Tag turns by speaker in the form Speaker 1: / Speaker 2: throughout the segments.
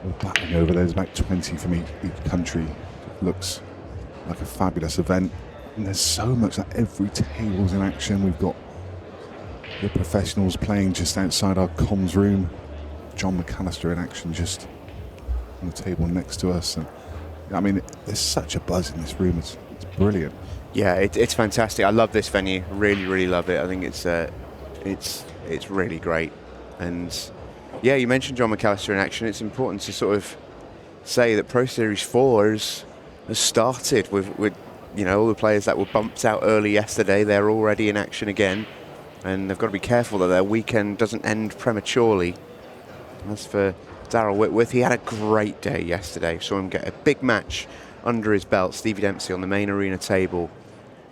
Speaker 1: all battling over. There's about 20 from each country. Looks like a fabulous event. And there's so much that every table's in action. We've got the professionals playing just outside our comms room. John McAllister in action just on the table next to us. And I mean, there's such a buzz in this room. It's brilliant.
Speaker 2: Yeah, it's fantastic. I love this venue. Really, really love it. I think it's really great. And yeah, you mentioned John McAllister in action. It's important to sort of say that Pro Series 4 has started with all the players that were bumped out early yesterday. They're already in action again, and they've got to be careful that their weekend doesn't end prematurely. As for Darrel Whitworth, he had a great day yesterday. Saw him get a big match under his belt. Stevie Dempsey on the main arena table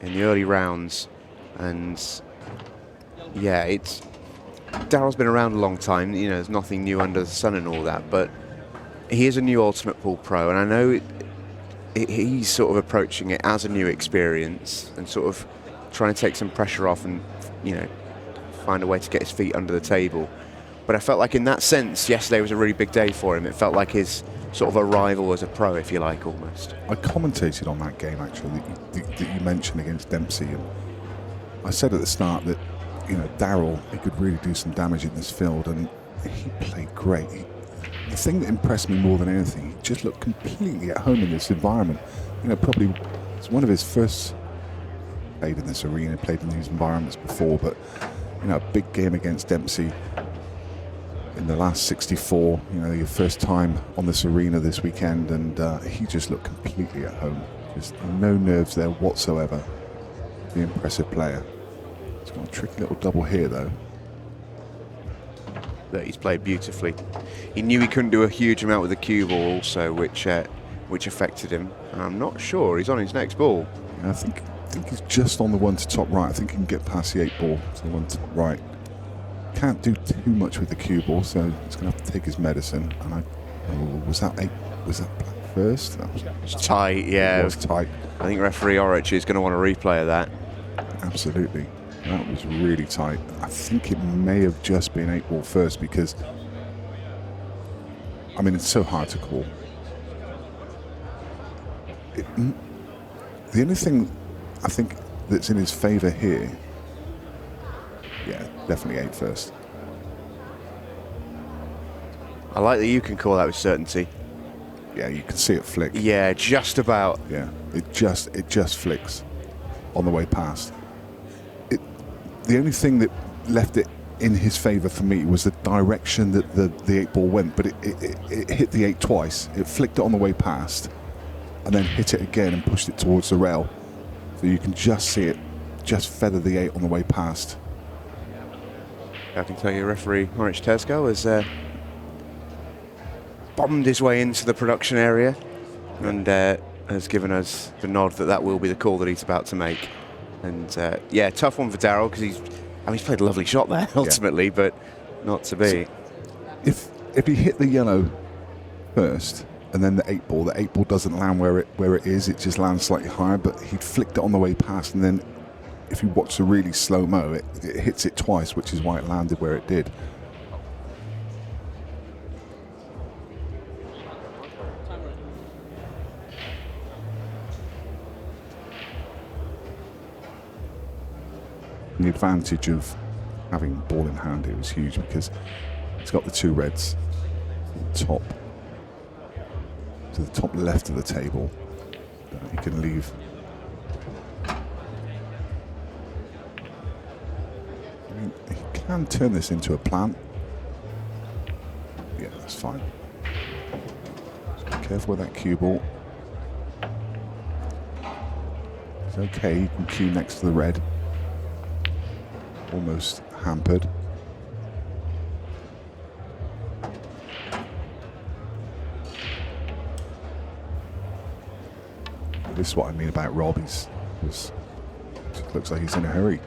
Speaker 2: in the early rounds. And yeah, Darrel's been around a long time. There's nothing new under the sun and all that, but he is a new Ultimate Pool Pro, and I know he's sort of approaching it as a new experience and sort of trying to take some pressure off and find a way to get his feet under the table. But I felt like in that sense, yesterday was a really big day for him. It felt like his sort of arrival as a pro, if you like, almost.
Speaker 1: I commentated on that game, actually, that you mentioned against Dempsey. And I said at the start that, Darrel, he could really do some damage in this field, and he played great. The thing that impressed me more than anything, he just looked completely at home in this environment. Probably it's one of his first played in this arena, played in these environments before, but, a big game against Dempsey in the last 64, your first time on this arena this weekend, and he just looked completely at home. Just no nerves there whatsoever. The impressive player. He's got a tricky little double here, though.
Speaker 2: That he's played beautifully. He knew he couldn't do a huge amount with the cue ball also, which affected him. And I'm not sure he's on his next ball.
Speaker 1: I think he's just on the one to top right. I think he can get past the 8 ball to the one to top right. Can't do too much with the cue ball, so he's going to have to take his medicine. And was that black first? That
Speaker 2: was tight, yeah.
Speaker 1: It was tight.
Speaker 2: I think referee Orich is going to want a replay of that.
Speaker 1: Absolutely. That was really tight. I think it may have just been 8 ball first because, it's so hard to call. The only thing I think that's in his favour here, yeah, definitely 8 first.
Speaker 2: I like that you can call that with certainty.
Speaker 1: Yeah, you can see it flick.
Speaker 2: Yeah, just about.
Speaker 1: Yeah, it just flicks on the way past. The only thing that left it in his favour for me was the direction that the 8 ball went, but it hit the 8 twice. It flicked it on the way past and then hit it again and pushed it towards the rail. So you can just see it just feather the 8 on the way past.
Speaker 2: I can tell you referee Orich Tesco has bombed his way into the production area and has given us the nod that will be the call that he's about to make. And yeah, tough one for Darrel because he's played a lovely shot there ultimately, but not to be.
Speaker 1: So if he hit the yellow first and then the 8 ball doesn't land where it is. It just lands slightly higher. But he'd flicked it on the way past, and then if you watch the really slow mo, it hits it twice, which is why it landed where it did. The advantage of having ball in hand here is huge because it's got the 2 reds to the top left of the table. You can leave. He can turn this into a plant. Yeah, that's fine. Just be careful with that cue ball. It's okay, you can cue next to the red. Almost hampered. This is what I mean about Rob. It looks like he's in a hurry.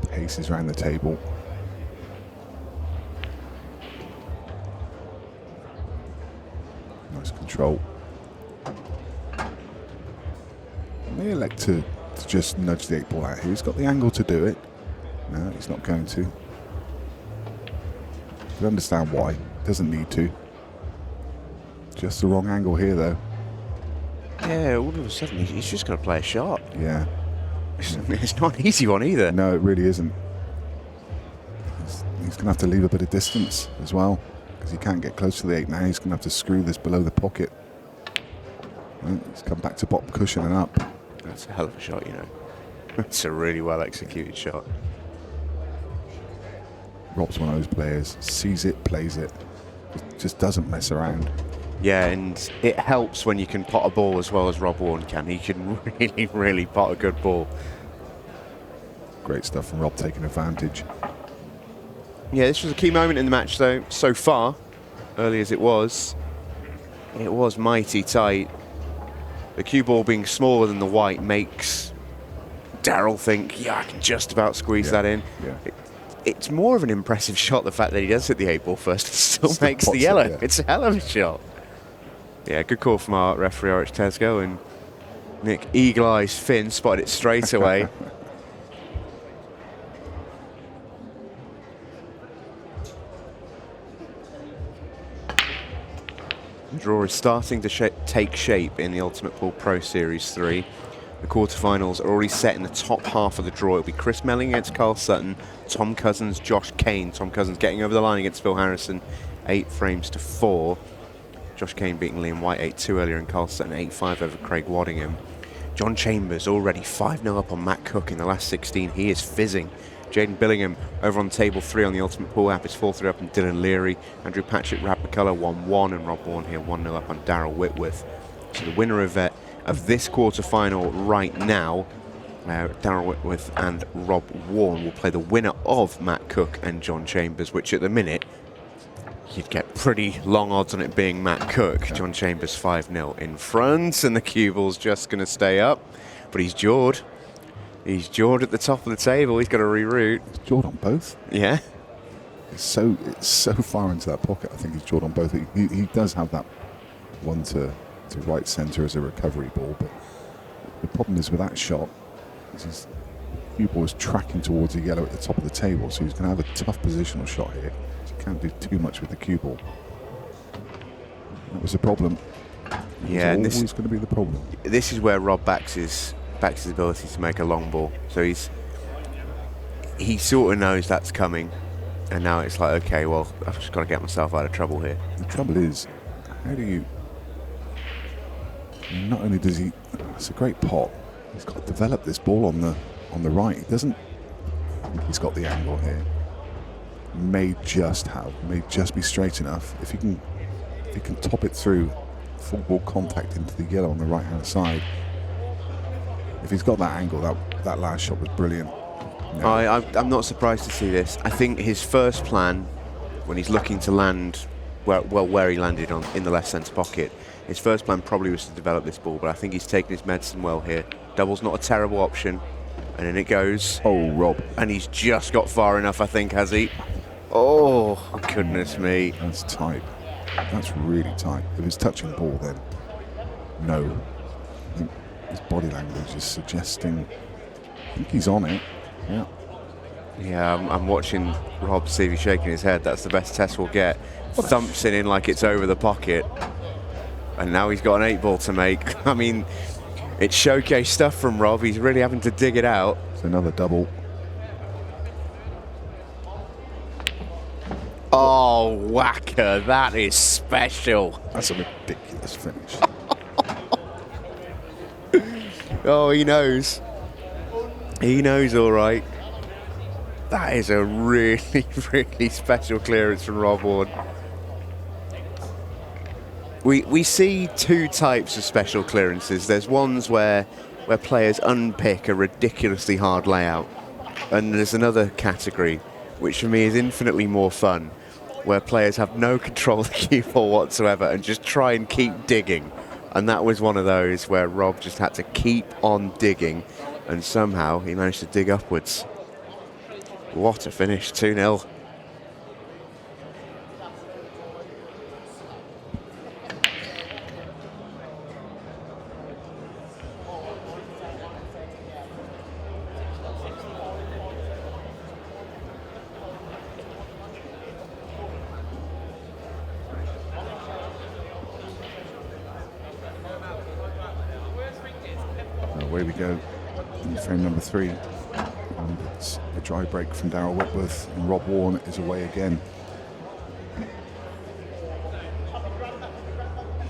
Speaker 1: Paces around the table. Nice control. May elect to just nudge the 8 ball out here. He's got the angle to do it. No, he's not going to. can understand why. Doesn't need to. Just the wrong angle here, though.
Speaker 2: Yeah, all of a sudden he's just going to play a shot.
Speaker 1: Yeah.
Speaker 2: It's not an easy one either.
Speaker 1: No, it really isn't. He's going to have to leave a bit of distance as well, because he can't get close to the 8 now. He's going to have to screw this below the pocket. Right, he's come back to bottom cushion and up.
Speaker 2: That's a hell of a shot, you know. It's a really well executed shot.
Speaker 1: Rob's one of those players, sees it, plays it, just doesn't mess around.
Speaker 2: Yeah, and it helps when you can pot a ball as well as Rob Wharne can. He can really, really pot a good ball.
Speaker 1: Great stuff from Rob, taking advantage.
Speaker 2: Yeah, this was a key moment in the match, though. So far, early as it was mighty tight. The cue ball being smaller than the white makes Darrel think, yeah, I can just about squeeze that in.
Speaker 1: Yeah.
Speaker 2: It's more of an impressive shot, the fact that he does hit the 8 ball first and still
Speaker 1: Still
Speaker 2: makes the
Speaker 1: pots
Speaker 2: yellow.
Speaker 1: it, yeah.
Speaker 2: It's a hell of a shot. Yeah, good call from our referee, Orich Tesco, and Nick Eagle Eyes Finn spotted it straight away. The draw is starting to take shape in the Ultimate Pool Pro Series 3. The quarterfinals are already set in the top half of the draw. It'll be Chris Melling against Carl Sutton, Tom Cousins, Josh Kane. Tom Cousins getting over the line against Phil Harrison, 8 frames to 4. Josh Kane beating Liam White 8-2 earlier, and Carl Sutton 8-5 over Craig Waddingham. John Chambers already 5-0 up on Matt Cook in the last 16. He is fizzing. Jaden Billingham over on table 3 on the Ultimate Pool app is 4-3 up on Dylan Leary. Andrew Patchett, Rab McCullough 1-1, and Rob Wharne here 1-0 up on Darrel Whitworth. So the winner of this quarter-final right now, Darrel Whitworth and Rob Wharne will play the winner of Matt Cook and John Chambers, which at the minute you'd get pretty long odds on it being Matt Cook. John Chambers 5-0 in front, and the cue ball's just going to stay up, but he's jawed. He's jawed at the top of the table. He's got to reroute.
Speaker 1: He's jawed on both.
Speaker 2: Yeah.
Speaker 1: It's so far into that pocket. I think he's jawed on both. He does have that one to right centre as a recovery ball, but the problem is with that shot is his cue ball is tracking towards the yellow at the top of the table, so he's going to have a tough positional shot here. So he can't do too much with the cue ball. That was a problem.
Speaker 2: Yeah, and
Speaker 1: it's always going to be the problem.
Speaker 2: This is where Rob backs his ability to make a long ball. So he sort of knows that's coming, and now it's like, okay, well, I've just got to get myself out of trouble here.
Speaker 1: The trouble is, how do you... Not only does he... It's a great pot. He's got to develop this ball on the right. He doesn't... I think he's got the angle here. May just be straight enough. If he can top it through full ball contact into the yellow on the right hand side. If he's got that angle, that last shot was brilliant. No.
Speaker 2: I'm not surprised to see this. I think his first plan, when he's looking to land where he landed in the left centre pocket, his first plan probably was to develop this ball, but I think he's taken his medicine well here. Double's not a terrible option, and then it goes.
Speaker 1: Oh, Rob.
Speaker 2: And he's just got far enough, I think, has he? Oh, goodness me.
Speaker 1: That's tight. That's really tight. If it's touching ball, then no. I think his body language is suggesting. I think he's on it. Yeah.
Speaker 2: Yeah, I'm watching Rob see if he's shaking his head. That's the best test we'll get. Thumps it in like it's over the pocket. And now he's got an 8 ball to make. I mean, it's showcase stuff from Rob. He's really having to dig it out.
Speaker 1: It's another double.
Speaker 2: Oh, whacker. That is special.
Speaker 1: That's a ridiculous finish.
Speaker 2: Oh, he knows. He knows, all right. That is a really, really special clearance from Rob Wharne. We see 2 types of special clearances. There's ones where players unpick a ridiculously hard layout, and there's another category, which for me is infinitely more fun, where players have no control of the cue ball whatsoever and just try and keep digging. And that was one of those where Rob just had to keep on digging, and somehow he managed to dig upwards. What a finish, 2-0.
Speaker 1: away we go in frame number 3. And it's a dry break from Darrel Whitworth, and Rob Wharne is away again.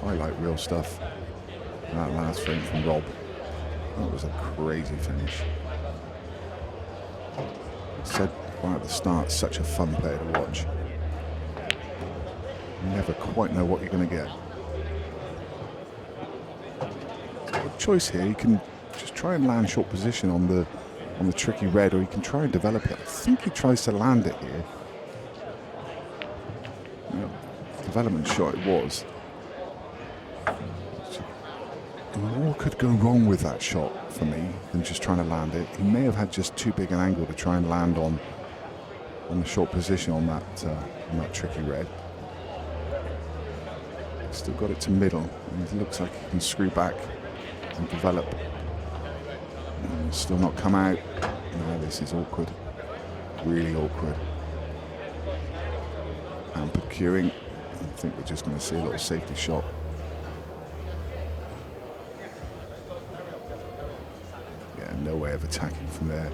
Speaker 1: I like real stuff. And that last frame from Rob, that was a crazy finish. I said right at the start, such a fun player to watch. You never quite know what you're going to get. Good choice here. You can just try and land short position on the tricky red, or you can try and develop it. I think he tries to land it here. Yeah, development shot it was. More could go wrong with that shot for me than just trying to land it. He may have had just too big an angle to try and land on the short position on that tricky red. Still got it to middle, and it looks like he can screw back and develop. And still not come out. No, this is awkward. Really awkward. Hampered queuing. I think we're just going to see a little safety shot. Yeah, no way of attacking from there.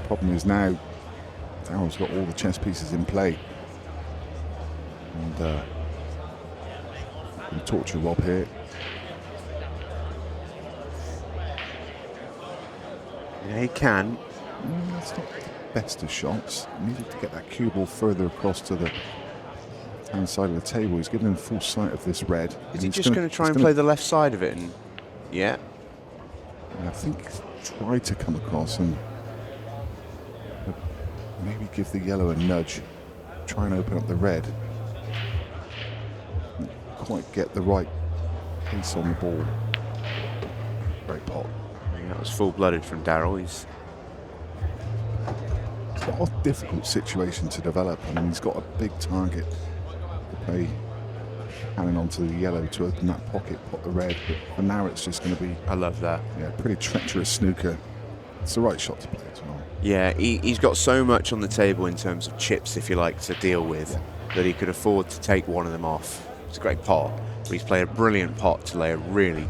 Speaker 1: The problem is now Darrel's got all the chess pieces in play. And can torture Rob here.
Speaker 2: Yeah, he can.
Speaker 1: That's not the best of shots. He needed to get that cue ball further across to the hand side of the table. He's given him full sight of this red.
Speaker 2: Is he just going to try and play the left side of it? And yeah.
Speaker 1: I think try to come across and maybe give the yellow a nudge. Try and open up the red. Not quite get the right pace on the ball. Great pot.
Speaker 2: That was full-blooded from Darrel. He's
Speaker 1: got a difficult situation to develop. I mean, he's got a big target to play, hanging onto the yellow to open that pocket, pot the red. But for now, it's just going to be.
Speaker 2: I love that.
Speaker 1: Yeah, pretty treacherous snooker. It's the right shot to play as well.
Speaker 2: Yeah, he's got so much on the table in terms of chips, if you like, to deal with, that he could afford to take one of them off. It's a great pot, but he's played a brilliant pot to lay a really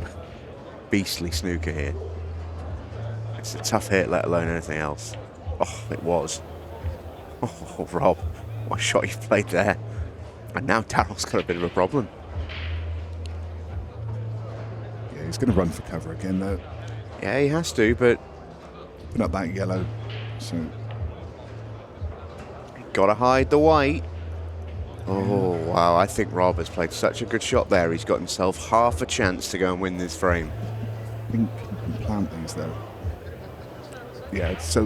Speaker 2: beastly snooker here. It's a tough hit, let alone anything else. Oh, it was. Oh, Rob, what shot you played there. And now Darrel's got a bit of a problem.
Speaker 1: Yeah, he's going to run for cover again, though.
Speaker 2: Yeah, he has to, but
Speaker 1: Open up that yellow. So
Speaker 2: gotta hide the white. Oh, wow. I think Rob has played such a good shot there. He's got himself half a chance to go and win this frame.
Speaker 1: I think he can plant these, though. Yeah, so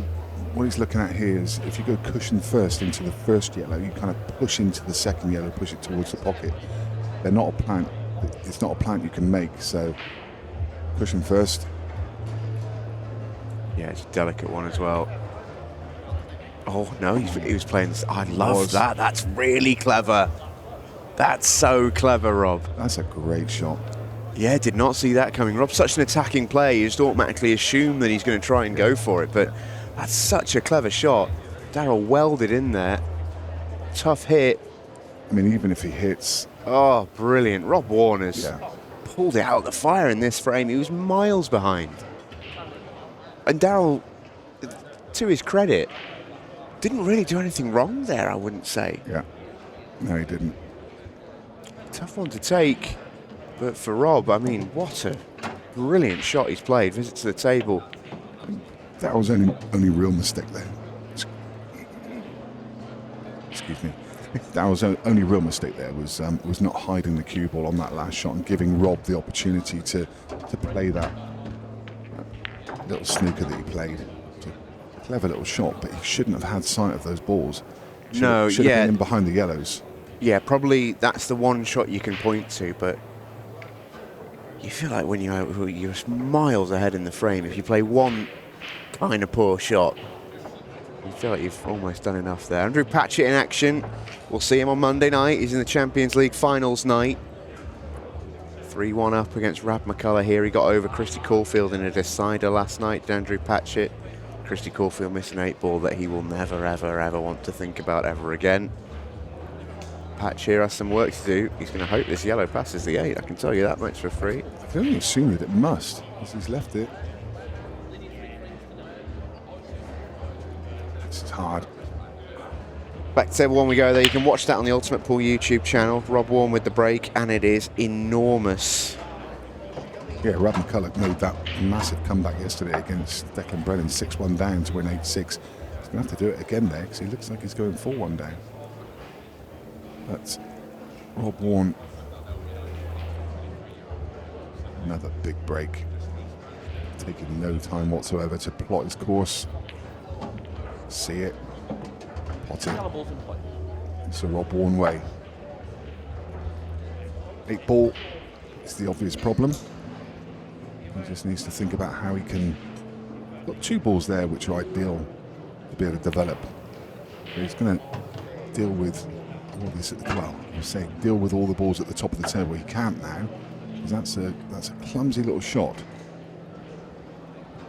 Speaker 1: what he's looking at here is if you go cushion first into the first yellow, you kind of push into the second yellow, push it towards the pocket. They're not a plant. It's not a plant you can make, so cushion first.
Speaker 2: Yeah, it's a delicate one as well. Oh, no, he was playing this. I love that. That's really clever. That's so clever, Rob.
Speaker 1: That's a great shot.
Speaker 2: Yeah, did not see that coming. Rob's such an attacking player. You just automatically assume that he's going to try and go for it, but that's such a clever shot. Darrel welded in there. Tough hit.
Speaker 1: I mean, even if he hits...
Speaker 2: Oh, brilliant. Rob Warner's pulled it out of the fire in this frame. He was miles behind. And Darrel, to his credit, didn't really do anything wrong there, I wouldn't say.
Speaker 1: Yeah. No, he didn't.
Speaker 2: Tough one to take. But for Rob, I mean, what a brilliant shot he's played. Visit to the table.
Speaker 1: That was only real mistake there. Excuse me. That was only real mistake there was not hiding the cue ball on that last shot and giving Rob the opportunity to play that little snooker that he played. It's a clever little shot, but he shouldn't have had sight of those balls. Should have been in behind the yellows. Yeah,
Speaker 2: probably that's the one shot you can point to, but you feel like when you're miles ahead in the frame, if you play one kind of poor shot, you feel like you've almost done enough there. Andrew Patchett in action. We'll see him on Monday night. He's in the Champions League finals night. 3-1 up against Rab McCullough here. He got over Christy Caulfield in a decider last night, Andrew Patchett. Christy Caulfield missed an 8 ball that he will never, ever, ever want to think about ever again. patch here has some work to do. He's going to hope this yellow passes the 8. I can tell you that much for free.
Speaker 1: I can only assume that it must, as he's left it. This is hard.
Speaker 2: Back to table 1 we go there. You can watch that on the Ultimate Pool YouTube channel. Rob Wharne with the break, and it is enormous.
Speaker 1: Yeah, Rob McCulloch made that massive comeback yesterday against Declan Brennan, 6-1 down to win 8-6. He's going to have to do it again there because he looks like he's going 4-1 down. But Rob Wharne, another big break. Taking no time whatsoever to plot his course. See it. Pot it. It's the Rob Wharne way. 8 ball is the obvious problem. He just needs to think about how he can. Got 2 balls there which are ideal to be able to develop. But he's going to deal with all this at the deal with all the balls at the top of the table. He can't now, because that's a clumsy little shot.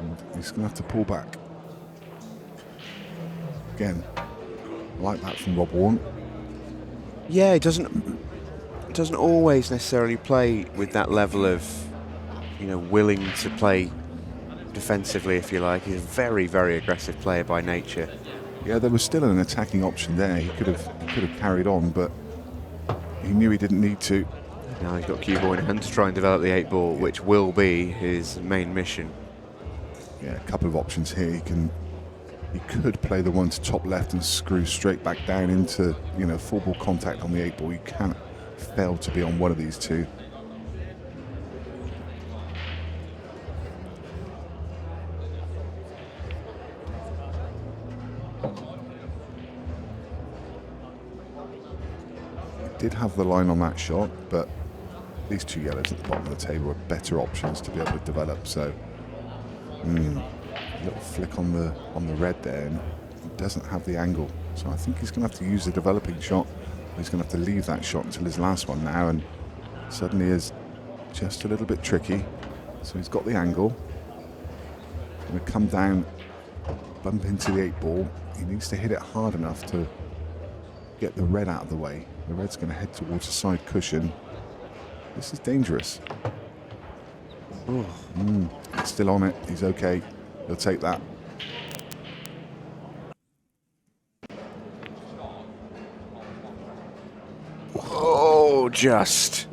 Speaker 1: And he's going to have to pull back. Again, like that from Rob Wharne.
Speaker 2: Yeah, it doesn't always necessarily play with that level of, willing to play defensively, if you like. He's a very, very aggressive player by nature.
Speaker 1: Yeah, there was still an attacking option there. He could have carried on, but he knew he didn't need to.
Speaker 2: Now he's got cue ball in hand to try and develop the 8 ball, which will be his main mission.
Speaker 1: Yeah, a couple of options here. He could play the one to top left and screw straight back down into full ball contact on the 8 ball. You can't fail to be on one of these two. Did have the line on that shot, but these 2 yellows at the bottom of the table are better options to be able to develop. So, little flick on the red there, and he doesn't have the angle. So I think he's going to have to use the developing shot. He's going to have to leave that shot until his last one now, and suddenly is just a little bit tricky. So he's got the angle. Going to come down, bump into the 8 ball. He needs to hit it hard enough to get the red out of the way. The red's going to head towards the side cushion. This is dangerous. He's still on it. He's okay. He'll take that.
Speaker 2: Oh, just.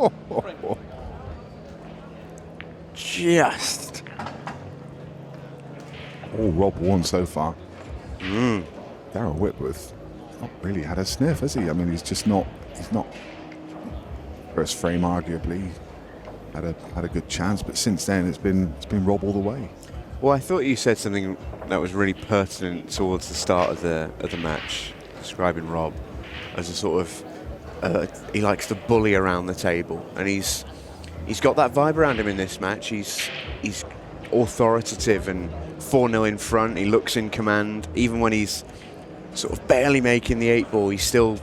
Speaker 2: Just.
Speaker 1: All Rob Wharne so far. Darrel Whitworth not really had a sniff, has he? I mean, he's not first frame arguably had a good chance, but since then it's been Rob all the way.
Speaker 2: Well, I thought you said something that was really pertinent towards the start of the match, describing Rob as a sort of he likes to bully around the table, and he's got that vibe around him in this match. He's authoritative and 4-0 in front. He looks in command, even when he's sort of barely making the 8 ball. He still,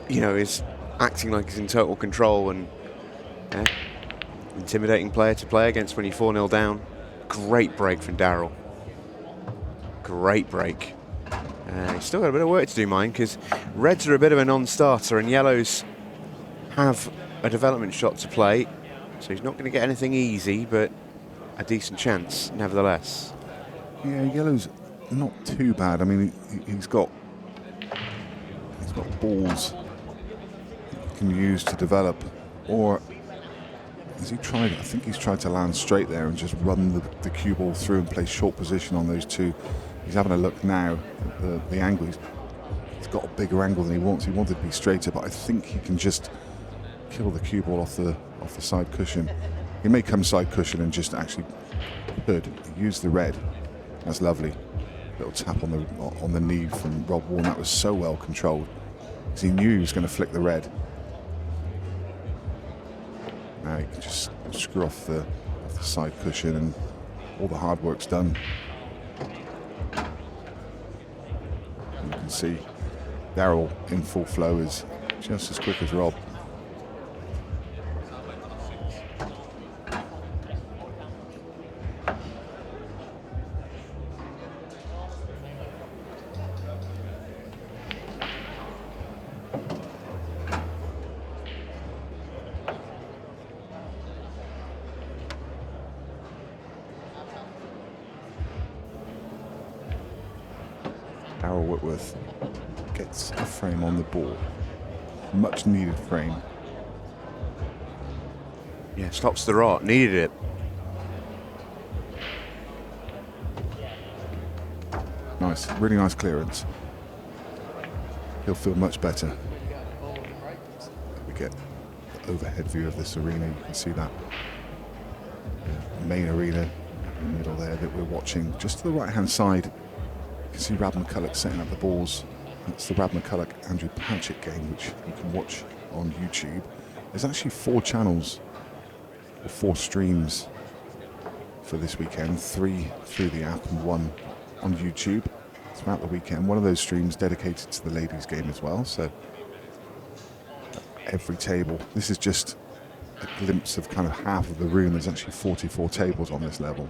Speaker 2: is acting like he's in total control, and intimidating player to play against when you're 4-0 down. Great break from Darrel. Great break. He's still got a bit of work to do, mine, because reds are a bit of a non-starter and yellows have a development shot to play, so he's not going to get anything easy, but a decent chance nevertheless.
Speaker 1: Yeah, yellow's not too bad. I mean, he's got balls he can use to develop, or has he tried? I think he's tried to land straight there and just run the cue ball through and play short position on those 2. He's having a look now at the angle. He's got a bigger angle than he wants. He wanted to be straighter, but I think he can just kill the cue ball off the side cushion. He may come side cushion and just actually could use the red. That's lovely. Little tap on the knee from Rob Wharne. That was so well controlled, because he knew he was going to flick the red. Now he can just screw off the side cushion, and all the hard work's done. You can see Darrel in full flow is just as quick as Rob. Darrel Whitworth gets a frame on the board. Much needed frame.
Speaker 2: Yeah, stops the rot. Needed it.
Speaker 1: Nice, really nice clearance. He'll feel much better. We get the overhead view of this arena. You can see that main arena in the middle there that we're watching. Just to the right-hand side, you can see Rad McCulloch setting up the balls. That's the Rad McCulloch Andrew Patchett game, which you can watch on YouTube. There's actually 4 channels, or 4 streams for this weekend, 3 through the app and 1 on YouTube throughout the weekend. One of those streams dedicated to the ladies' game as well. So every table. This is just a glimpse of kind of half of the room. There's actually 44 tables on this level.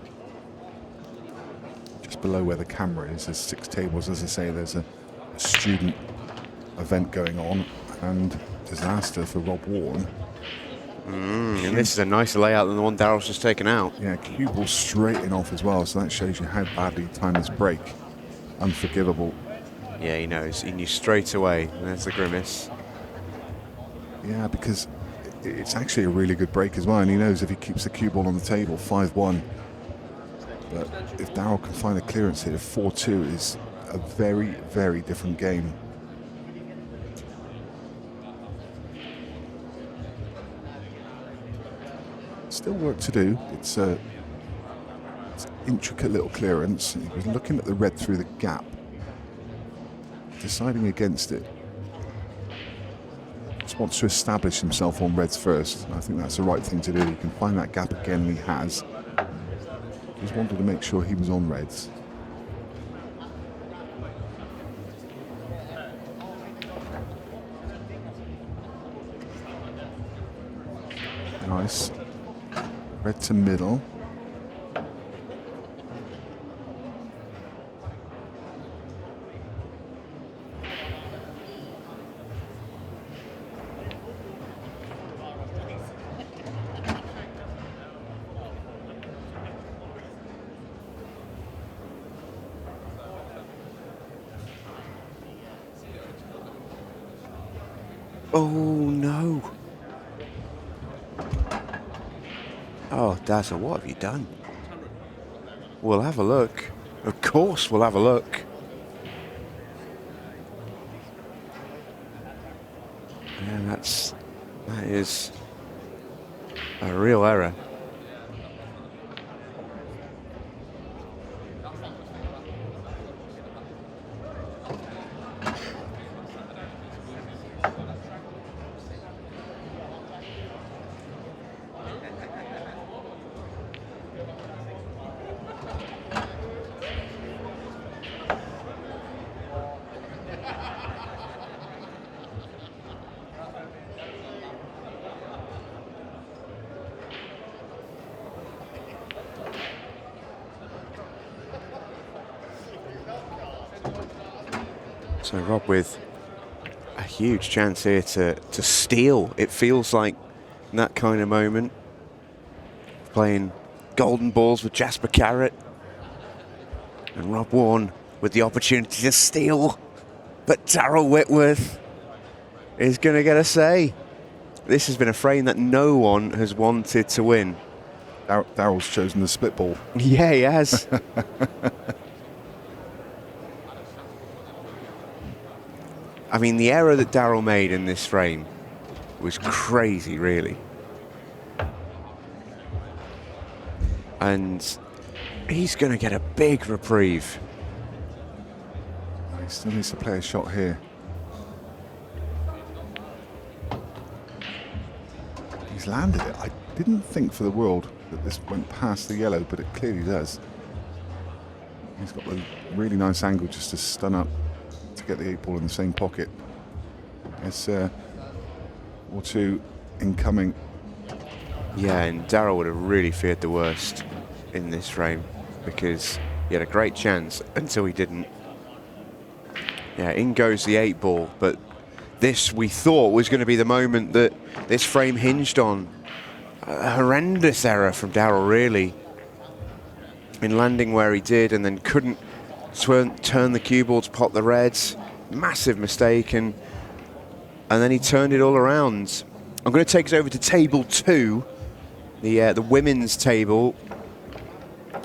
Speaker 1: Just below where the camera is, there's 6 tables. As I say, there's a student event going on, and disaster for Rob Wharne.
Speaker 2: And this is a nicer layout than the one Darrel's just taken out.
Speaker 1: Yeah, cue ball straight in off as well, so that shows you how badly he timed this break. Unforgivable.
Speaker 2: Yeah, he knows. He knew straight away. There's the grimace.
Speaker 1: Yeah, because it's actually a really good break as well, and he knows if he keeps the cue ball on the table, 5-1. But if Darrel can find a clearance here, 4-2 is a very, very different game. Still work to do. It's an intricate little clearance. He was looking at the red through the gap, deciding against it. Just wants to establish himself on reds first. I think that's the right thing to do. He can find that gap again, and he has. Just wanted to make sure he was on reds. Nice. Red to middle.
Speaker 2: Oh, no. Oh, Dazzle, what have you done? We'll have a look. Of course we'll have a look. Yeah, that is a real error. So Rob with a huge chance here to steal. It feels like that kind of moment. Playing golden balls with Jasper Carrott. And Rob Wharne with the opportunity to steal. But Darrel Whitworth is going to get a say. This has been a frame that no one has wanted to win.
Speaker 1: Darrel's chosen the split ball.
Speaker 2: Yeah, he has. I mean, the error that Darrel made in this frame was crazy, really. And he's going to get a big reprieve.
Speaker 1: He still needs to play a shot here. He's landed it. I didn't think for the world that this went past the yellow, but it clearly does. He's got a really nice angle just to stun up to get the 8-ball in the same pocket. It's 4-2 incoming.
Speaker 2: Yeah, and Darrel would have really feared the worst in this frame because he had a great chance until he didn't. Yeah, in goes the 8-ball, but this we thought was going to be the moment that this frame hinged on. A horrendous error from Darrel, really, in landing where he did, and then couldn't turn the cue ball to pot the reds. Massive mistake, and then he turned it all around. I'm going to take us over to table 2, the women's table.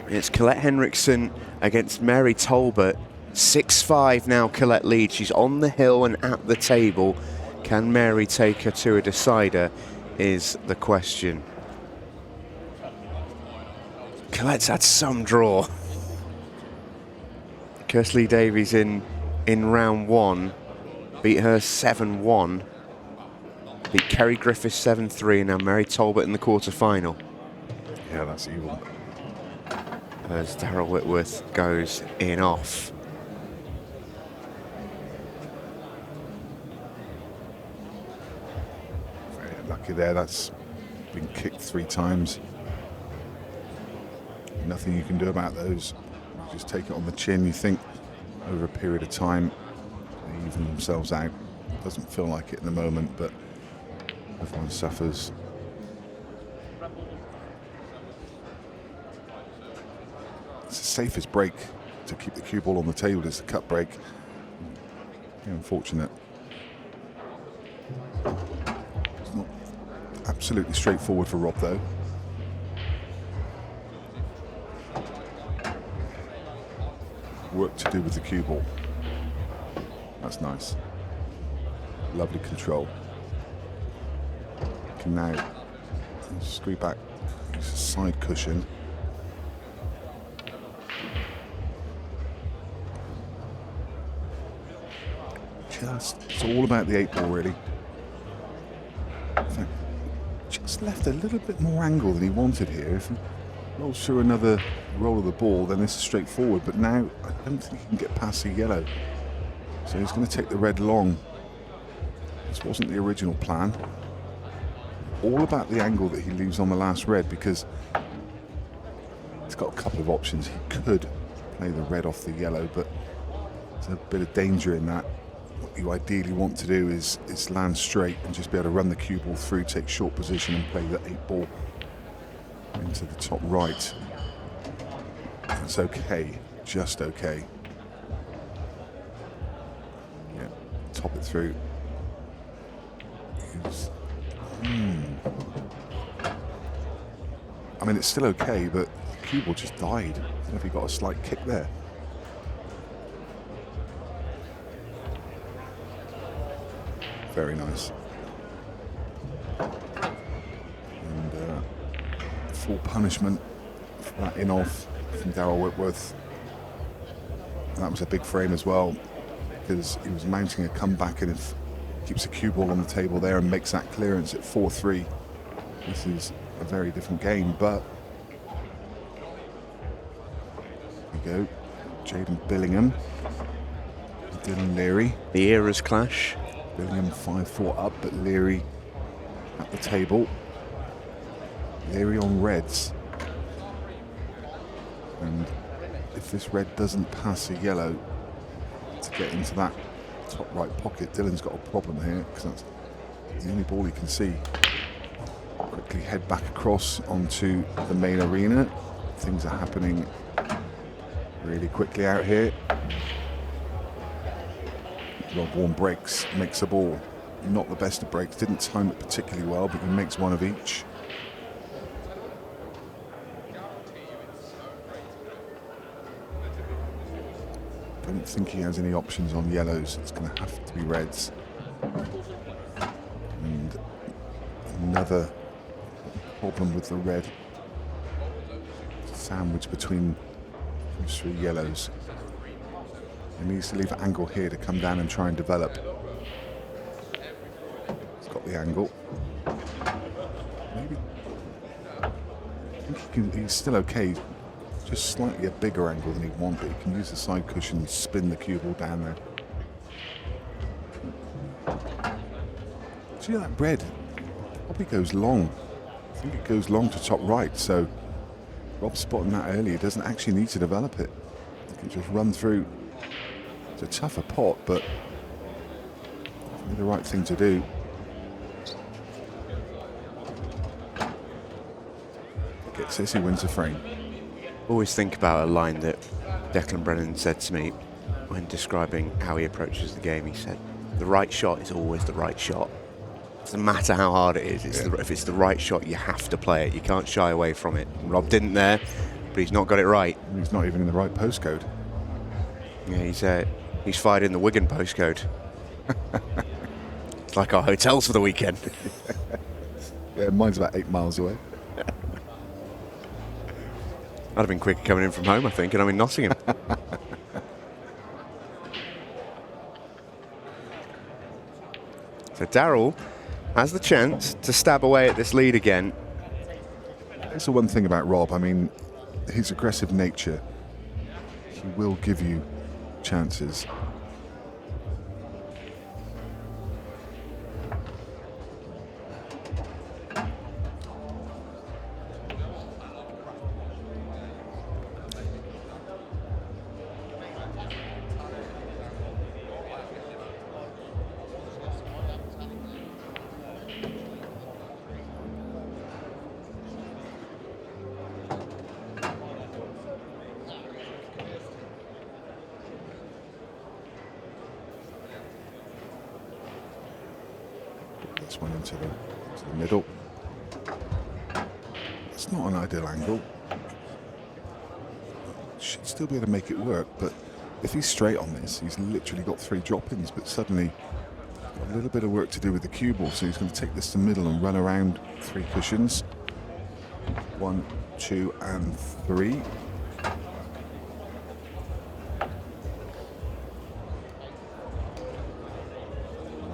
Speaker 2: It's Colette Henriksen against Mary Talbot. 6-5 now, Colette leads. She's on the hill and at the table. Can Mary take her to a decider is the question. Colette's had some draw. Kersley Davies in round 1 beat her 7-1. Beat Kerry Griffiths 7-3, and now Mary Talbot in the quarter-final.
Speaker 1: Yeah, that's evil.
Speaker 2: As Darrel Whitworth goes in off.
Speaker 1: Very lucky there. That's been kicked 3 times. Nothing you can do about those. You just take it on the chin. You think over a period of time they even themselves out. It doesn't feel like it in the moment, but everyone suffers. It's the safest break to keep the cue ball on the table is the cut break. Yeah, unfortunate. It's not absolutely straightforward for Rob though. Work to do with the cue ball. That's nice. Lovely control. Can now screw back, use a side cushion. It's all about the 8 ball really. In fact, just left a little bit more angle than he wanted here. If he rolls through another roll of the ball, then this is straightforward, but now I don't think he can get past the yellow. So he's going to take the red long. This wasn't the original plan. All about the angle that he leaves on the last red, because he's got a couple of options. He could play the red off the yellow, but there's a bit of danger in that. What you ideally want to do is land straight and just be able to run the cue ball through, take short position and play the 8 ball into the top right. That's okay, just okay. Yeah, top it through. I mean, it's still okay, but the cue ball just died. I don't know if he got a slight kick there. Very nice. And full punishment for that in-off from Darrel Whitworth. And that was a big frame as well, because he was mounting a comeback, and if he keeps a cue ball on the table there and makes that clearance at 4-3, this is a very different game. But here we go. Jaden Billingham, Dylan Leary.
Speaker 2: The eras clash.
Speaker 1: Billingham 5-4 up, but Leary at the table. Leary on reds. And if this red doesn't pass a yellow to get into that top right pocket, Dylan's got a problem here, because that's the only ball he can see. Quickly head back across onto the main arena. Things are happening really quickly out here. Wharne breaks, makes a ball. Not the best of breaks, didn't time it particularly well, but he makes one of each. Don't think he has any options on yellows. It's going to have to be reds. And another problem with the red sandwich between those 3 yellows. He needs to leave an angle here to come down and try and develop. He's got the angle. Maybe. I think he's still okay. Just slightly a bigger angle than he'd want, but he can use the side cushion and spin the cue ball down there. See that red? Probably goes long. I think it goes long to top right, so Rob's spotting that early. He doesn't actually need to develop it. He can just run through. It's a tougher pot, but the right thing to do. Gets this, he wins a frame.
Speaker 2: Always think about a line that Declan Brennan said to me when describing how he approaches the game, he said, the right shot is always the right shot. It doesn't matter how hard it is. If it's the right shot, you have to play it. You can't shy away from it. Rob didn't there, but he's not got it right.
Speaker 1: He's not even in the right postcode.
Speaker 2: Yeah, he's fired in the Wigan postcode. It's like our hotels for the weekend.
Speaker 1: Yeah, mine's about 8 miles away.
Speaker 2: I'd have been quicker coming in from home, I think, and I'm in Nottingham. So Darrel has the chance to stab away at this lead again.
Speaker 1: That's the one thing about Rob. I mean, his aggressive nature, he will give you chances. This one into the middle. It's not an ideal angle. Should still be able to make it work, but if he's straight on this, he's literally got 3 drop-ins, but suddenly got a little bit of work to do with the cue ball, so he's going to take this to middle and run around 3 cushions. 1, 2, and 3.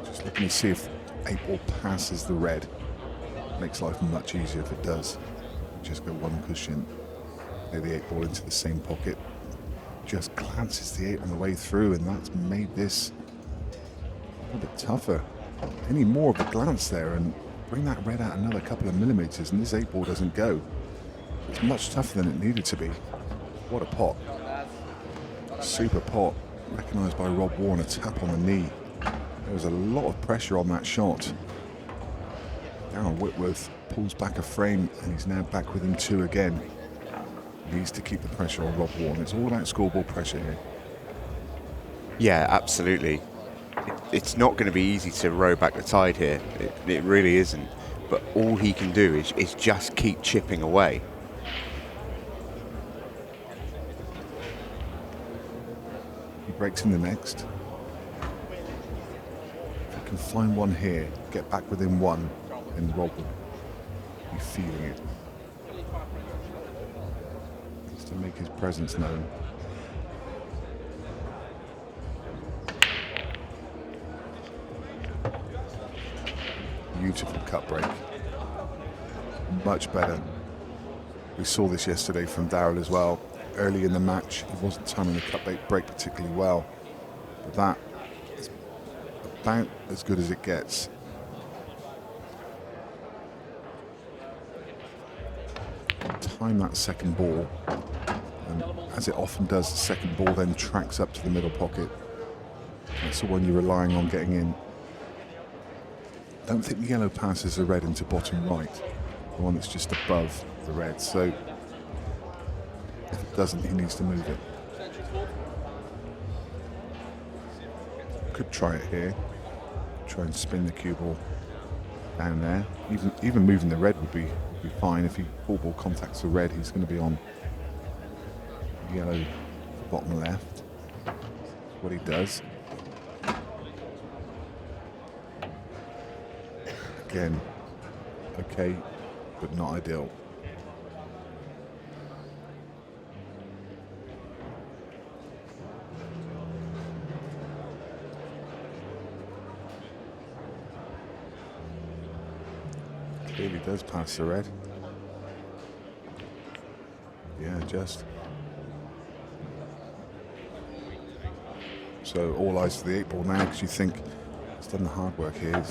Speaker 1: Just looking to see if 8 ball passes the red. Makes life much easier if it does. Just go 1 cushion, lay the 8 ball into the same pocket. Just glances the 8 on the way through, and that's made this a little bit tougher. Any more of a glance there and bring that red out another couple of millimeters, and this 8 ball doesn't go. It's much tougher than it needed to be. What a pot. Super pot. Recognised by Rob Wharne, a tap on the knee. There was a lot of pressure on that shot. Darrel Whitworth pulls back a frame, and he's now back within 2 again. Needs to keep the pressure on Rob Wharne. It's all about scoreboard pressure here.
Speaker 2: Yeah, absolutely. It's not going to be easy to row back the tide here. It really isn't. But all he can do is just keep chipping away.
Speaker 1: He breaks in the next. If he can find one here, get back within 1, and Rob will be feeling it. Needs to make his presence known. Beautiful cut break. Much better. We saw this yesterday from Darrel as well. Early in the match, he wasn't timing the cut break particularly well. But that is about as good as it gets. Time that second ball, and as it often does, the second ball then tracks up to the middle pocket. That's the one you're relying on getting in. Don't think the yellow passes the red into bottom right, the one that's just above the red. So if it doesn't, he needs to move it. Could try it here. Try and spin the cue ball down there. Even moving the red would be fine. If he ball contacts the red, he's going to be on yellow bottom left. That's what he does. Again, okay, but not ideal. Clearly does pass the red. Yeah, just. So all eyes to the 8 ball now, because you think it's done the hard work here.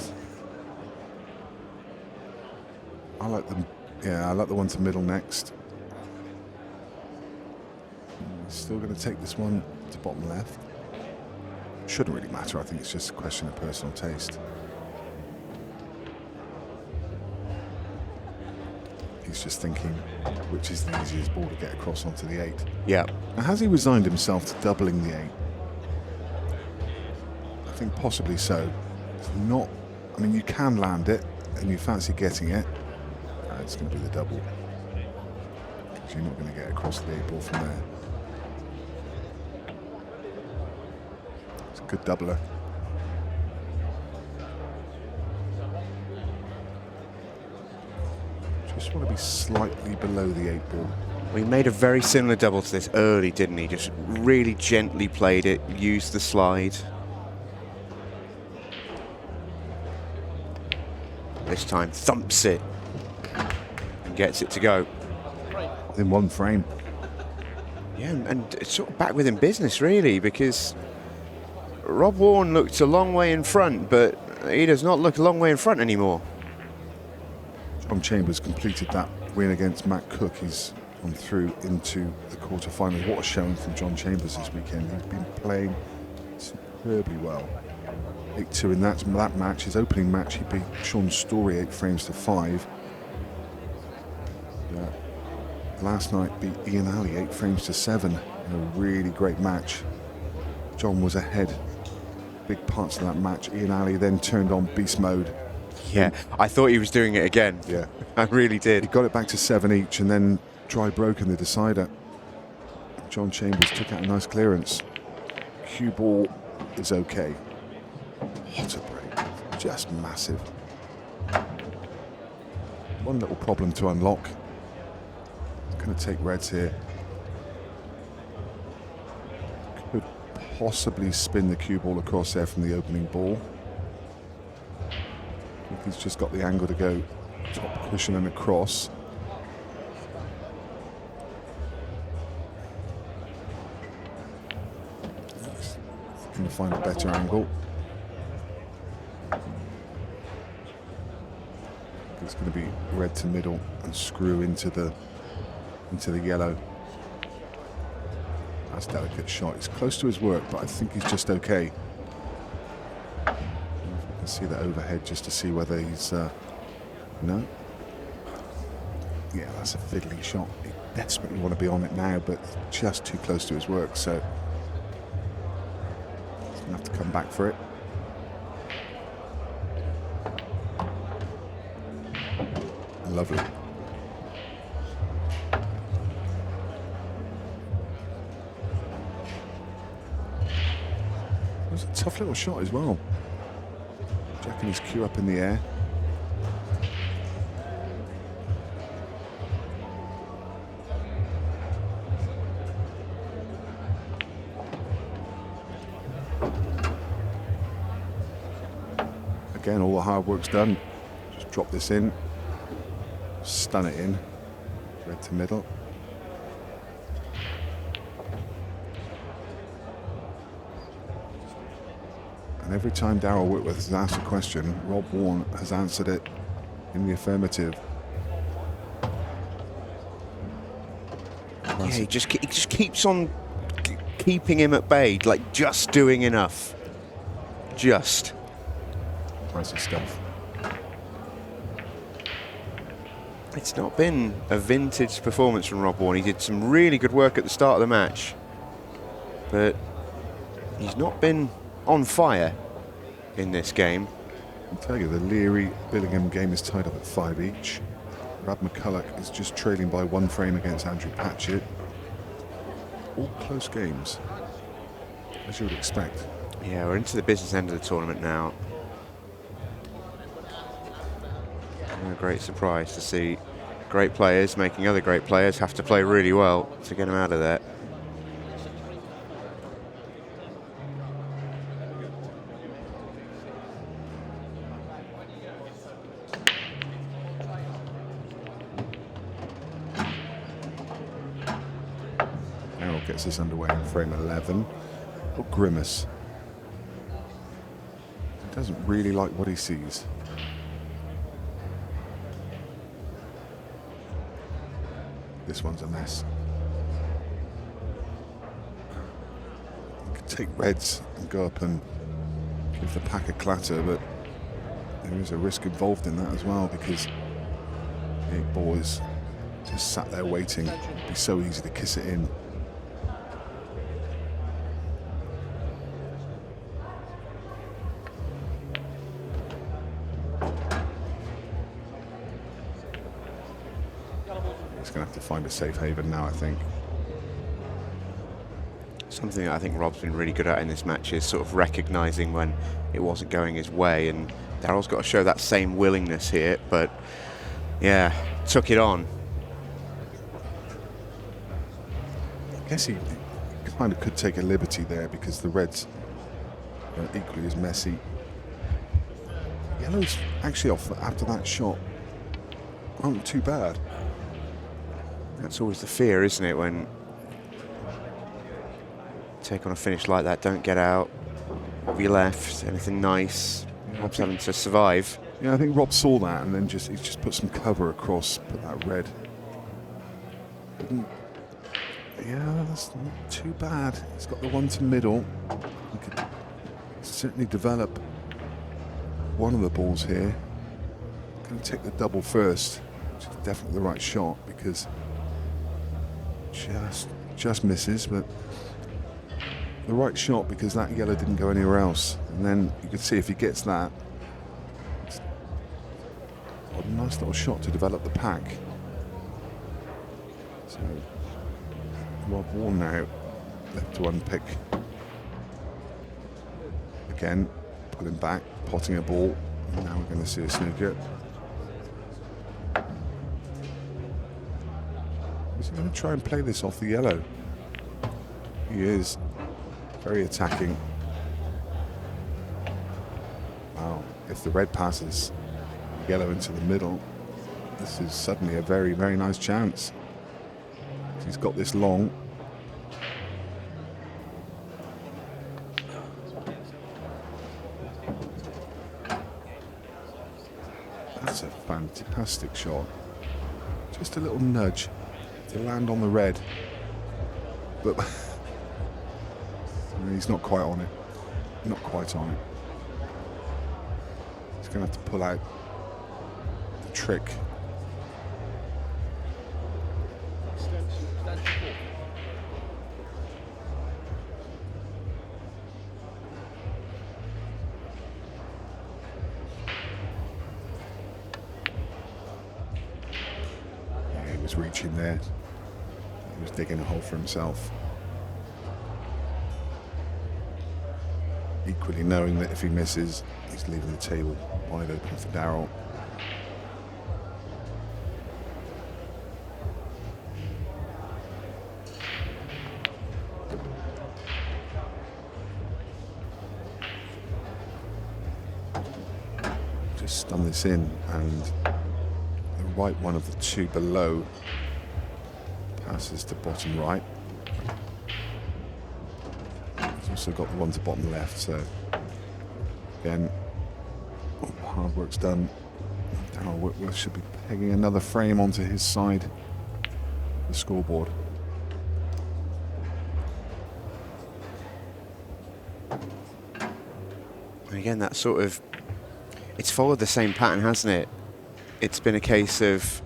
Speaker 1: I like them. Yeah, I like the one to middle next. Still going to take this one to bottom left. Shouldn't really matter. I think it's just a question of personal taste. he's just thinking, which is the easiest ball to get across onto the 8.
Speaker 2: Yeah.
Speaker 1: Now, has he resigned himself to doubling the 8? I think possibly so. It's not, I mean, you can land it, and you fancy getting it. It's going to be the double. Because you're not going to get across the 8 ball from there. It's a good doubler. Just want to be slightly below the 8 ball.
Speaker 2: Well, he made a very similar double to this early, didn't he? Just really gently played it, used the slide. This time thumps it and gets it to go.
Speaker 1: In one frame.
Speaker 2: Yeah, and it's sort of back within business, really, because Rob Wharne looked a long way in front, but he does not look a long way in front anymore.
Speaker 1: John Chambers completed that win against Matt Cook. He's gone through into the quarterfinals. What a showing from John Chambers this weekend. He's been playing superbly well. 8-2 in that match. His opening match, he beat Sean Story 8 frames to 5. Last night beat Ian Alley 8 frames to 7 in a really great match. John was ahead big parts of that match. Ian Alley then turned on beast mode.
Speaker 2: Yeah, I thought he was doing it again.
Speaker 1: Yeah,
Speaker 2: I really did.
Speaker 1: He got it back to 7 each and then dry broke in the decider. John Chambers took out a nice clearance. Cue ball is okay. What a break, just massive. One little problem to unlock. Going to take reds here. Could possibly spin the cue ball across there from the opening ball. He's just got the angle to go top cushion and across. Going to find a better angle. It's going to be red to middle and screw into the yellow. That's a delicate shot. He's close to his work, but I think he's just okay. You can see that overhead just to see whether he's no. Yeah, that's a fiddly shot. He desperately want to be on it now, but just too close to his work, so he's going to have to come back for it. Lovely. It was a tough little shot as well. Jacking his cue up in the air. Again, all the hard work's done. Just drop this in. Stun it in. Red to middle. And every time Darrel Whitworth has asked a question, Rob Wharne has answered it in the affirmative.
Speaker 2: Yeah, he just keeps on keeping him at bay, like just doing enough. Just.
Speaker 1: Classic stuff.
Speaker 2: It's not been a vintage performance from Rob Wharne. He did some really good work at the start of the match, but he's not been on fire in this game.
Speaker 1: I'll tell you, the Leary-Billingham game is tied up at 5 each. Brad McCulloch is just trailing by 1 frame against Andrew Patchett. All close games, as you would expect.
Speaker 2: Yeah, we're into the business end of the tournament now. A great surprise to see great players making other great players have to play really well to get them out of there.
Speaker 1: Darrel gets us underway in frame 11. Oh, grimace. He doesn't really like what he sees. This one's a mess. You could take reds and go up and give the pack a clatter, but there is a risk involved in that as well, because the 8 ball is just sat there waiting. It'd be so easy to kiss it in. He's going to have to find a safe haven now, I think.
Speaker 2: Something that I think Rob's been really good at in this match is sort of recognising when it wasn't going his way, and Darrel's got to show that same willingness here, but yeah, took it on.
Speaker 1: I guess he kind of could take a liberty there because the reds are equally as messy. Yellow's actually off after that shot aren't too bad.
Speaker 2: That's always the fear, isn't it, when take on a finish like that, don't get out, what have you left, anything nice.
Speaker 1: Yeah,
Speaker 2: Rob's having to survive.
Speaker 1: Yeah, I think Rob saw that and then he's just put some cover across, put that red. Yeah, that's not too bad. He's got the one to middle. He could certainly develop one of the balls here. Going to take the double first, which is definitely the right shot because just misses, but the right shot because that yellow didn't go anywhere else. And then you could see if he gets that, it's a nice little shot to develop the pack. So Wharne now left to unpick. Again, pulling back, potting a ball. And now we're going to see a snooker. Is he going to try and play this off the yellow? He is. Very attacking. Wow, if the red passes yellow into the middle, this is suddenly a very, very nice chance. He's got this long. That's a fantastic shot. Just a little nudge to land on the red. But he's not quite on it. Not quite on it. He's going to have to pull out the trick. Yeah, he was reaching there. He was digging a hole for himself. Equally knowing that if he misses, he's leaving the table wide open for Darrel. Just stun this in, and the right one of the two below passes to bottom right. Also got the one to bottom left, so again, hard work's done. Darrel Whitworth should be pegging another frame onto his side of the scoreboard.
Speaker 2: And again, that sort of, it's followed the same pattern, hasn't it? It's been a case of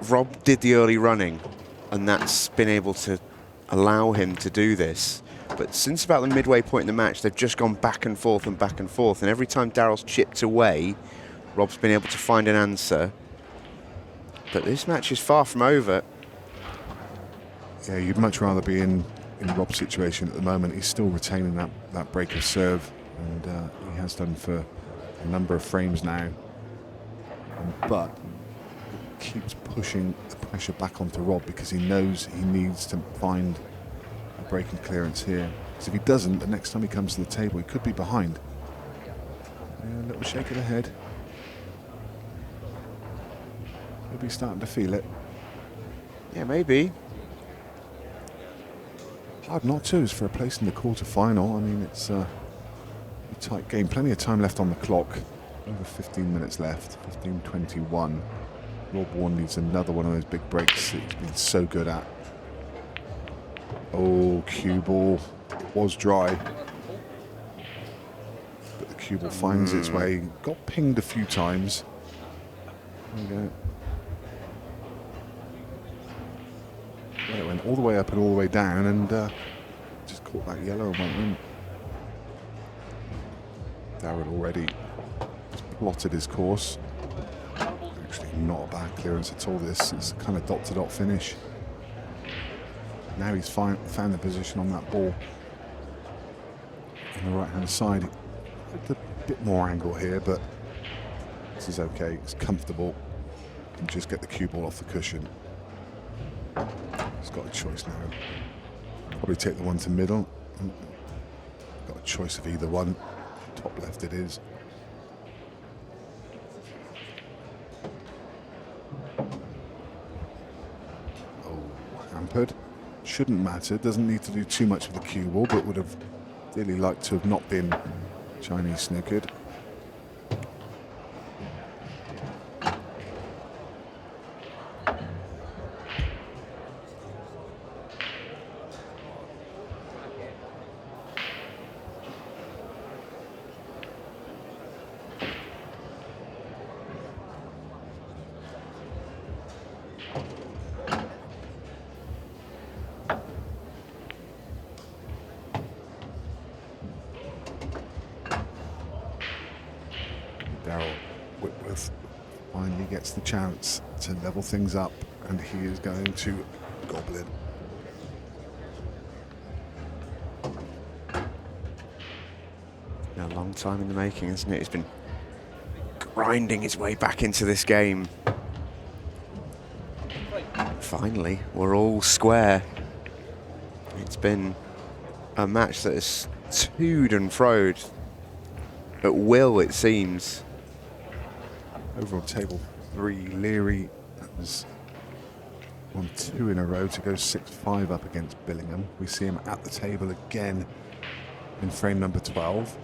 Speaker 2: Rob did the early running, and that's been able to allow him to do this. But since about the midway point in the match, they've just gone back and forth and back and forth. And every time Darrel's chipped away, Rob's been able to find an answer. But this match is far from over.
Speaker 1: Yeah, you'd much rather be in Rob's situation at the moment. He's still retaining that break of serve, and he has done for a number of frames now. But keeps pushing the pressure back onto Rob because he knows he needs to find a breaking clearance here. Because if he doesn't, the next time he comes to the table, he could be behind. Yeah, a little shake of the head. He'll be starting to feel it.
Speaker 2: Yeah, maybe.
Speaker 1: Hard not to, as for a place in the quarter-final. I mean, it's a tight game. Plenty of time left on the clock. Over 15 minutes left, 15:21. Wharne needs another one of those big breaks that he's been so good at. Oh, cue ball was dry. But the cue ball finds its way. Got pinged a few times. There we go. went all the way up and all the way down, and just caught that yellow and went in. Darrel already plotted his course. Actually, not a bad clearance at all. This is kind of dot-to-dot finish. Now he's found the position on that ball on the right-hand side. With a bit more angle here, but this is okay. It's comfortable. And just get the cue ball off the cushion. He's got a choice now. Probably take the one to middle. Got a choice of either one. Top left it is. Oh, hampered. Shouldn't matter. Doesn't need to do too much with the cue ball, but would have really liked to have not been Chinese snookered. Darrel Whitworth finally gets the chance to level things up, and he is going to gobble in.
Speaker 2: A long time in the making, isn't it? He's been grinding his way back into this game. Finally, we're all square. It's been a match that has toed and froed at will, it seems.
Speaker 1: Over on table 3, Leary has won 2 in a row to go 6-5 up against Billingham. We see him at the table again in frame number 12.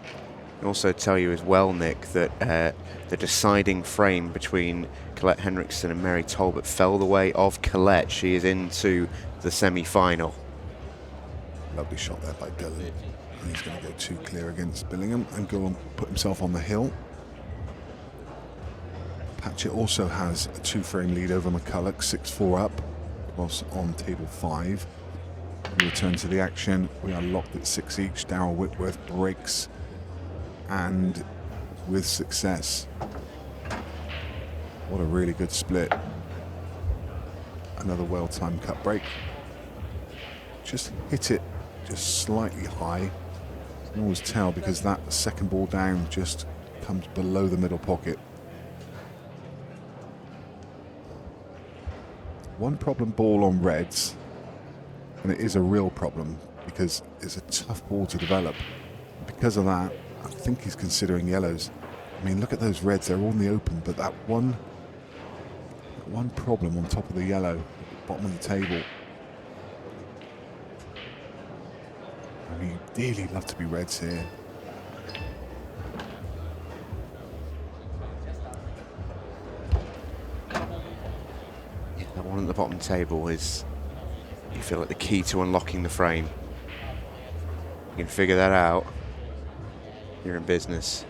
Speaker 2: I also tell you as well, Nick, that the deciding frame between Colette Henriksen and Mary Talbot fell the way of Colette. She is into the semi-final.
Speaker 1: Lovely shot there by Dylan. And he's going to go 2 clear against Billingham and go and put himself on the hill. Patchett also has a 2-frame lead over McCulloch, 6-4 up, whilst on table 5. We return to the action. We are locked at 6 each. Darrel Whitworth breaks, and with success. What a really good split. Another well-timed cut break. Just hit it just slightly high. You can always tell because that second ball down just comes below the middle pocket. One problem ball on reds, and it is a real problem because it's a tough ball to develop. Because of that, I think he's considering yellows. I mean, look at those reds, they're all in the open, but that one problem on top of the yellow, bottom of the table. I mean, ideally love to be reds here.
Speaker 2: Yeah, that one at the bottom table is, you feel like, the key to unlocking the frame. You can figure that out, you're in business.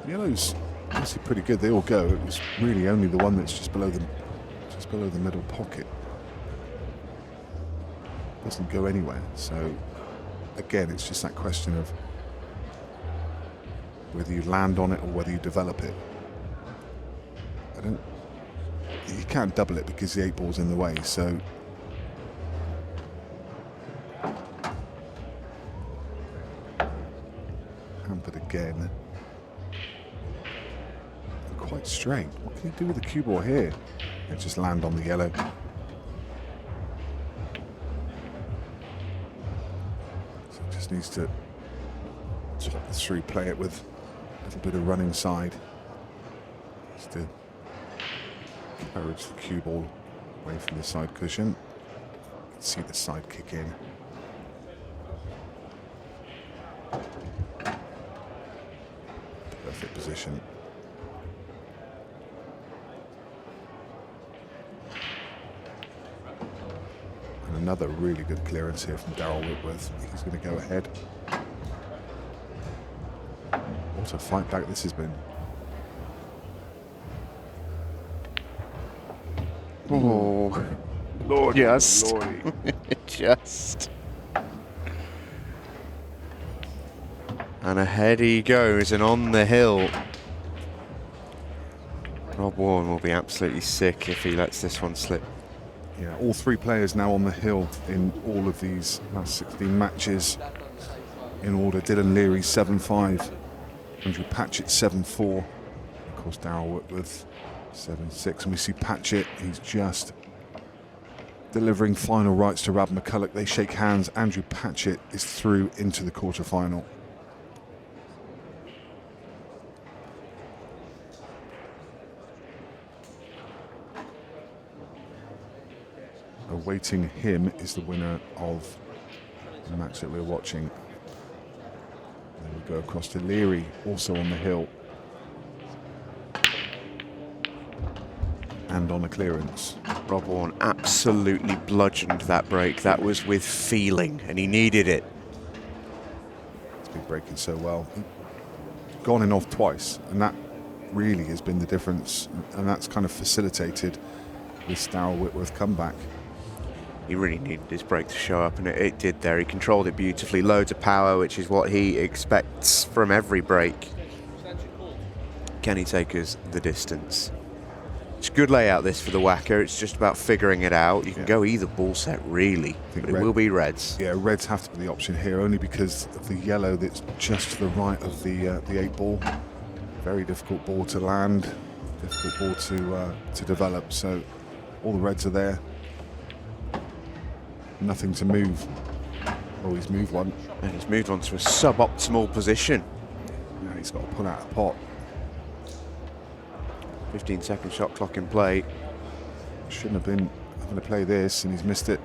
Speaker 1: Yellow's actually pretty good. They all go. It was really only the one that's just below the middle pocket. Doesn't go anywhere. So again, it's just that question of whether you land on it or whether you develop it. You can't double it because the 8 ball's in the way. So hampered again. Quite straight. What can he do with the cue ball here? And just land on the yellow. So just needs to top the 3, play it with a little bit of running side. Just to encourage the cue ball away from the side cushion. You can see the side kick in. Perfect position. Another really good clearance here from Darrel Whitworth. He's going to go ahead. What a fight back this has been.
Speaker 2: Oh, Lord, just. Just. And ahead he goes, and on the hill. Rob Wharne will be absolutely sick if he lets this one slip.
Speaker 1: Yeah, all 3 players now on the hill in all of these last 16 matches. In order, Dylan Leary 7-5, Andrew Patchett 7-4, of course Darrel Whitworth 7-6, and we see Patchett, he's just delivering final rights to Rab McCulloch. They shake hands. Andrew Patchett is through into the quarterfinal. Awaiting him is the winner of the match that we're watching. Then we go across to Leary, also on the hill. And on a clearance.
Speaker 2: Rob Wharne absolutely bludgeoned that break. That was with feeling, and he needed it.
Speaker 1: He's been breaking so well. He's gone in off twice, and that really has been the difference. And that's kind of facilitated this Darrel Whitworth comeback.
Speaker 2: He really needed his break to show up, and it did there. He controlled it beautifully. Loads of power, which is what he expects from every break. Can he take us the distance? It's a good layout, this, for the whacker. It's just about figuring it out. You can go either ball set, really, but it will be reds.
Speaker 1: Yeah, reds have to be the option here, only because of the yellow that's just to the right of the 8 ball. Very difficult ball to land, difficult ball to develop. So all the reds are there. Nothing to move. Oh, he's moved one.
Speaker 2: And he's moved on to a suboptimal position.
Speaker 1: Now he's got to pull out a pot.
Speaker 2: 15-second shot clock in play.
Speaker 1: Shouldn't have been having to play this, and he's missed it.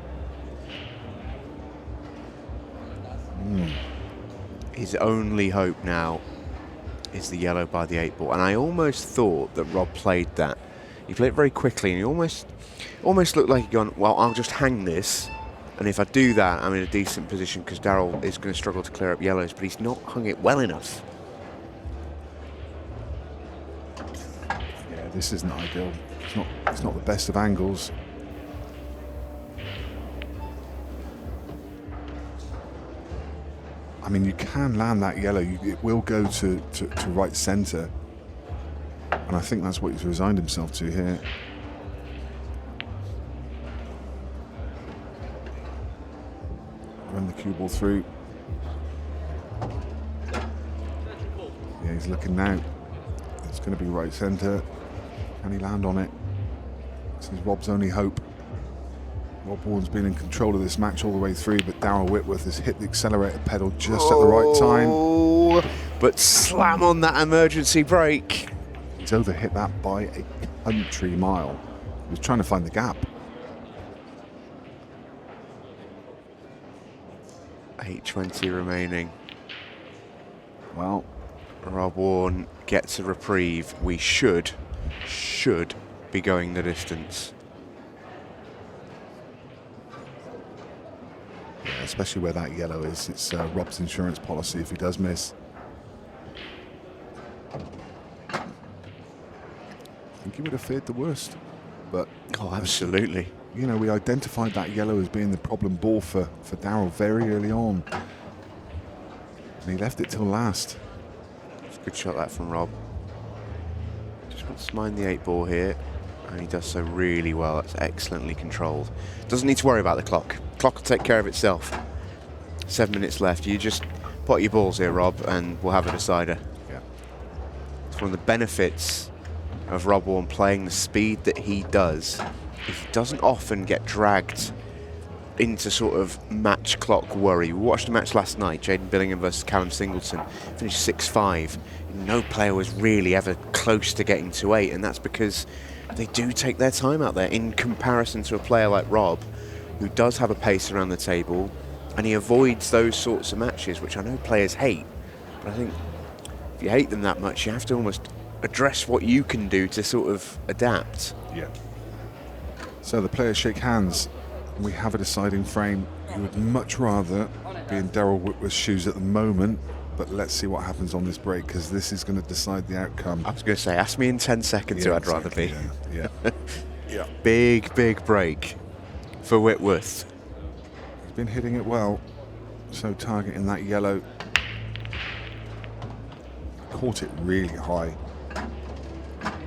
Speaker 2: His only hope now is the yellow by the 8 ball. And I almost thought that Rob played that. He played it very quickly, and he almost looked like he'd gone, well, I'll just hang this. And if I do that, I'm in a decent position because Darrel is going to struggle to clear up yellows, but he's not hung it well enough.
Speaker 1: Yeah, this isn't ideal. It's not the best of angles. I mean, you can land that yellow. It will go to right centre. And I think that's what he's resigned himself to here. Run the cue ball through. Yeah, he's looking now. It's going to be right centre. Can he land on it? This is Rob's only hope. Rob Wharne's been in control of this match all the way through, but Darrel Whitworth has hit the accelerator pedal just at the right time.
Speaker 2: But slam on that emergency brake.
Speaker 1: He's overhit that by a country mile. He was trying to find the gap.
Speaker 2: 8:20 remaining.
Speaker 1: Well,
Speaker 2: Rob Wharne gets a reprieve. We should be going the distance.
Speaker 1: yeah, especially where that yellow is. It's Rob's insurance policy if he does miss. I think he would have feared the worst. But
Speaker 2: Oh, absolutely.
Speaker 1: you know, we identified that yellow as being the problem ball for Darrel very early on. And he left it till last.
Speaker 2: It's a good shot that from Rob. Just wants to mind the 8 ball here. And he does so really well. That's excellently controlled. Doesn't need to worry about the clock. Clock will take care of itself. 7 minutes left. You just pot your balls here, Rob, and we'll have a decider.
Speaker 1: Yeah.
Speaker 2: It's one of the benefits of Rob Wharne playing the speed that he does. He doesn't often get dragged into sort of match clock worry. We watched a match last night, Jaden Billingham versus Callum Singleton, finished 6-5. No player was really ever close to getting to 8, and that's because they do take their time out there in comparison to a player like Rob, who does have a pace around the table, and he avoids those sorts of matches, which I know players hate. But I think if you hate them that much, you have to almost address what you can do to sort of adapt.
Speaker 1: Yeah. So the players shake hands. We have a deciding frame. You would much rather be in Darrel Whitworth's shoes at the moment, but let's see what happens on this break, because this is going to decide the outcome.
Speaker 2: I was going to say, ask me in 10 seconds who I'd rather be.
Speaker 1: Yeah. Yeah.
Speaker 2: Big break for Whitworth.
Speaker 1: He's been hitting it well. So targeting that yellow. Caught it really high.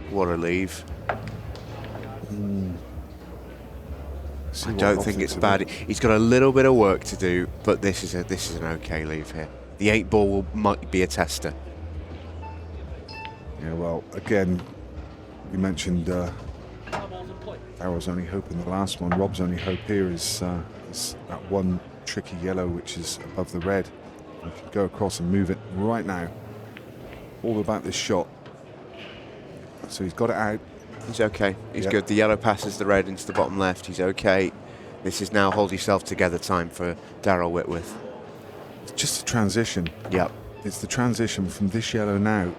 Speaker 2: What a leave.
Speaker 1: See
Speaker 2: I
Speaker 1: what
Speaker 2: don't
Speaker 1: Rob
Speaker 2: think
Speaker 1: thinks
Speaker 2: it's
Speaker 1: of
Speaker 2: bad.
Speaker 1: it.
Speaker 2: He's got a little bit of work to do, but this is an okay leave here. The 8 ball might be a tester.
Speaker 1: Yeah, well, again, you mentioned Darrel's only hope in the last one. Rob's only hope here is that one tricky yellow which is above the red. You can go across and move it right now. All about this shot. So he's got it out.
Speaker 2: He's okay. He's
Speaker 1: Yep.
Speaker 2: good. The yellow passes the red into the bottom left. He's okay. This is now hold yourself together time for Darrel Whitworth.
Speaker 1: It's just a transition.
Speaker 2: Yep.
Speaker 1: It's the transition from this yellow now.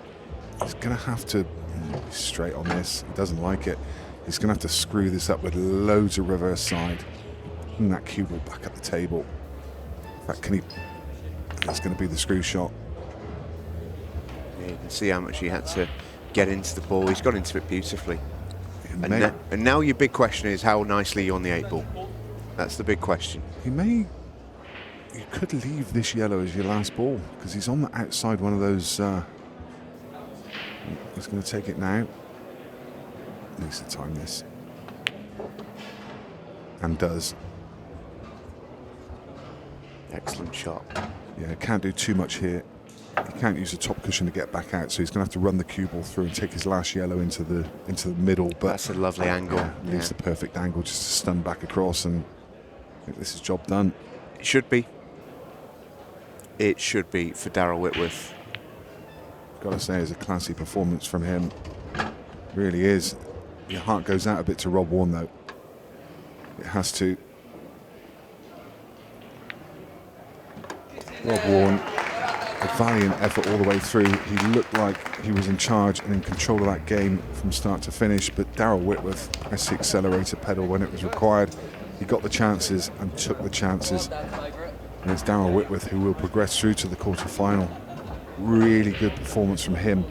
Speaker 1: He's going to have to straight on this. He doesn't like it. He's going to have to screw this up with loads of reverse side. Bring that cue ball back at the table. In fact, can he? That's going to be the screw shot.
Speaker 2: Yeah, you can see how much he had to get into the ball. He's got into it beautifully.
Speaker 1: He
Speaker 2: And,
Speaker 1: may,
Speaker 2: and now your big question is how nicely you're on the 8 ball. That's the big question.
Speaker 1: he may. You could leave this yellow as your last ball because he's on the outside one of those. He's going to take it now. Needs to time this. And does.
Speaker 2: Excellent shot.
Speaker 1: Yeah, can't do too much here. He can't use the top cushion to get back out, so he's going to have to run the cue ball through and take his last yellow into the middle. But
Speaker 2: That's a lovely angle.
Speaker 1: yeah, leaves the perfect angle just to stun back across, and I think this is job done.
Speaker 2: It should be. It should be for Darrel Whitworth.
Speaker 1: Got to say, it's a classy performance from him. Really is. Your heart goes out a bit to Rob Wharne, though. It has to. Rob Wharne, a valiant effort all the way through. He looked like he was in charge and in control of that game from start to finish, but Darrel Whitworth pressed the accelerator pedal when it was required. He got the chances and took the chances. And it's Darrel Whitworth who will progress through to the quarter-final. Really good performance from him.